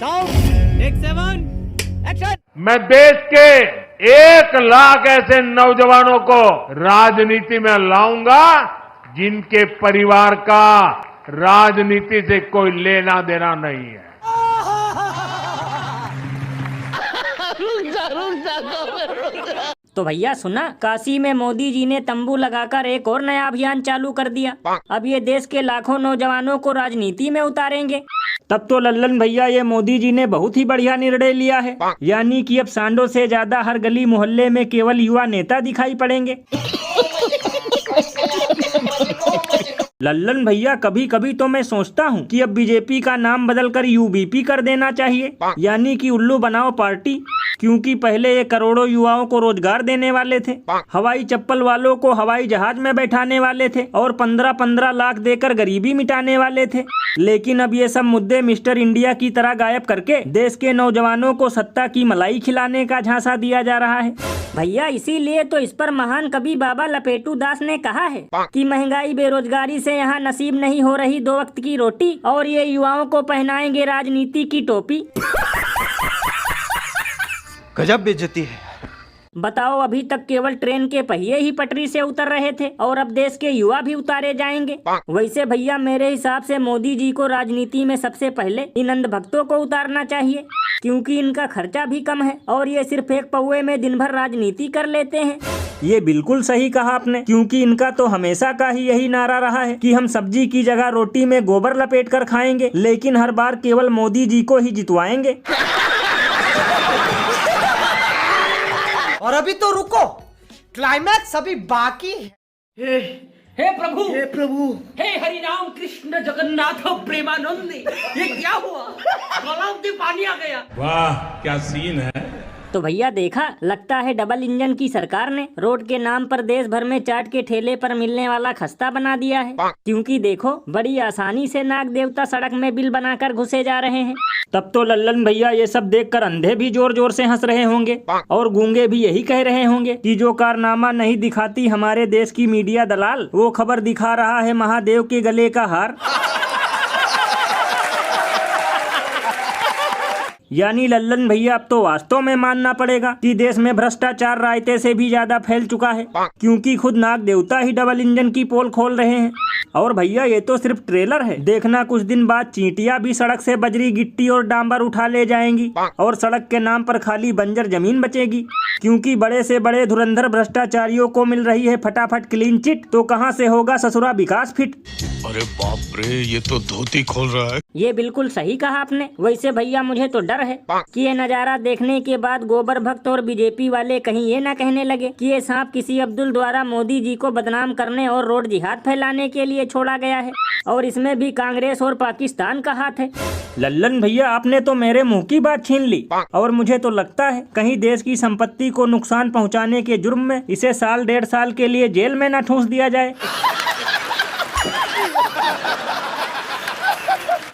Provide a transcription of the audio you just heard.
Take 7 action. मैं देश के 1 लाख ऐसे नौजवानों को राजनीति में लाऊंगा जिनके परिवार का राजनीति से कोई लेना देना नहीं है। तो भैया सुना, काशी में मोदी जी ने तंबू लगाकर एक और नया अभियान चालू कर दिया। अब ये देश के लाखों नौजवानों को राजनीति में उतारेंगे। तब तो लल्लन भैया ये मोदी जी ने बहुत ही बढ़िया निर्णय लिया है। यानी कि अब सांडों से ज्यादा हर गली मोहल्ले में केवल युवा नेता दिखाई पड़ेंगे। लल्लन भैया कभी कभी तो मैं सोचता हूँ कि अब बीजेपी का नाम बदलकर यूबीपी कर देना चाहिए, यानी कि उल्लू बनाओ पार्टी। क्योंकि पहले ये करोड़ों युवाओं को रोजगार देने वाले थे, हवाई चप्पल वालों को हवाई जहाज में बैठाने वाले थे और 15-15 लाख देकर गरीबी मिटाने वाले थे। लेकिन अब ये सब मुद्दे मिस्टर इंडिया की तरह गायब करके देश के नौजवानों को सत्ता की मलाई खिलाने का झांसा दिया जा रहा है। भैया इसीलिए तो इस पर महान कवि बाबा लपेटू दास ने कहा है कि महंगाई बेरोजगारी से यहाँ नसीब नहीं हो रही 2 वक्त की रोटी, और ये युवाओं को पहनाएंगे राजनीति की टोपी। गजब बेइज्जती है। बताओ, अभी तक केवल ट्रेन के पहिए ही पटरी से उतर रहे थे और अब देश के युवा भी उतारे जाएंगे। वैसे भैया मेरे हिसाब से मोदी जी को राजनीति में सबसे पहले इन अंधभक्तों को उतारना चाहिए, क्योंकि इनका खर्चा भी कम है और ये सिर्फ एक पौए में दिन भर राजनीति कर लेते हैं। ये बिल्कुल सही कहा आपने, क्योंकि इनका तो हमेशा का ही यही नारा रहा है कि हम सब्जी की जगह रोटी में गोबर लपेट कर खाएंगे, लेकिन हर बार केवल मोदी जी को ही जितवाएंगे। और अभी तो रुको, क्लाइमैक्स अभी बाकी है। हे प्रभु, हे प्रभु, हे हरि राम कृष्ण जगन्नाथ प्रेमानंद, ये क्या हुआ? गलाव में पानी आ गया। वाह क्या सीन है। तो भैया देखा, लगता है डबल इंजन की सरकार ने रोड के नाम पर देश भर में चाट के ठेले पर मिलने वाला खस्ता बना दिया है। क्योंकि देखो बड़ी आसानी से नाग देवता सड़क में बिल बनाकर घुसे जा रहे हैं। तब तो लल्लन भैया ये सब देखकर अंधे भी जोर जोर से हंस रहे होंगे और गूंगे भी यही कह रहे होंगे कि जो कारनामा नहीं दिखाती हमारे देश की मीडिया दलाल, वो खबर दिखा रहा है महादेव के गले का हार। यानी लल्लन भैया अब तो वास्तव में मानना पड़ेगा कि देश में भ्रष्टाचार रायते से भी ज्यादा फैल चुका है, क्योंकि खुद नाग देवता ही डबल इंजन की पोल खोल रहे हैं। और भैया ये तो सिर्फ ट्रेलर है, देखना कुछ दिन बाद चींटियां भी सड़क से बजरी गिट्टी और डांबर उठा ले जाएंगी और सड़क के नाम पर खाली बंजर जमीन बचेगी। क्योंकि बड़े से बड़े धुरंधर भ्रष्टाचारियों को मिल रही है फटाफट क्लीन चिट, तो कहाँ से होगा ससुरा विकास फिट। अरे बाप रे, ये तो धोती खोल रहा है। ये बिल्कुल सही कहा आपने। वैसे भैया मुझे तो डर है कि ये नजारा देखने के बाद गोबर भक्त और बीजेपी वाले कहीं ये ना कहने लगे कि ये सांप किसी अब्दुल द्वारा मोदी जी को बदनाम करने और रोड जिहाद फैलाने के लिए छोड़ा गया है और इसमें भी कांग्रेस और पाकिस्तान का हाथ है। लल्लन भैया आपने तो मेरे मुंह की बात छीन ली, और मुझे तो लगता है कहीं देश की संपत्ति को नुकसान पहुंचाने के जुर्म में इसे 1-1.5 साल के लिए जेल में न ठूंस दिया जाए।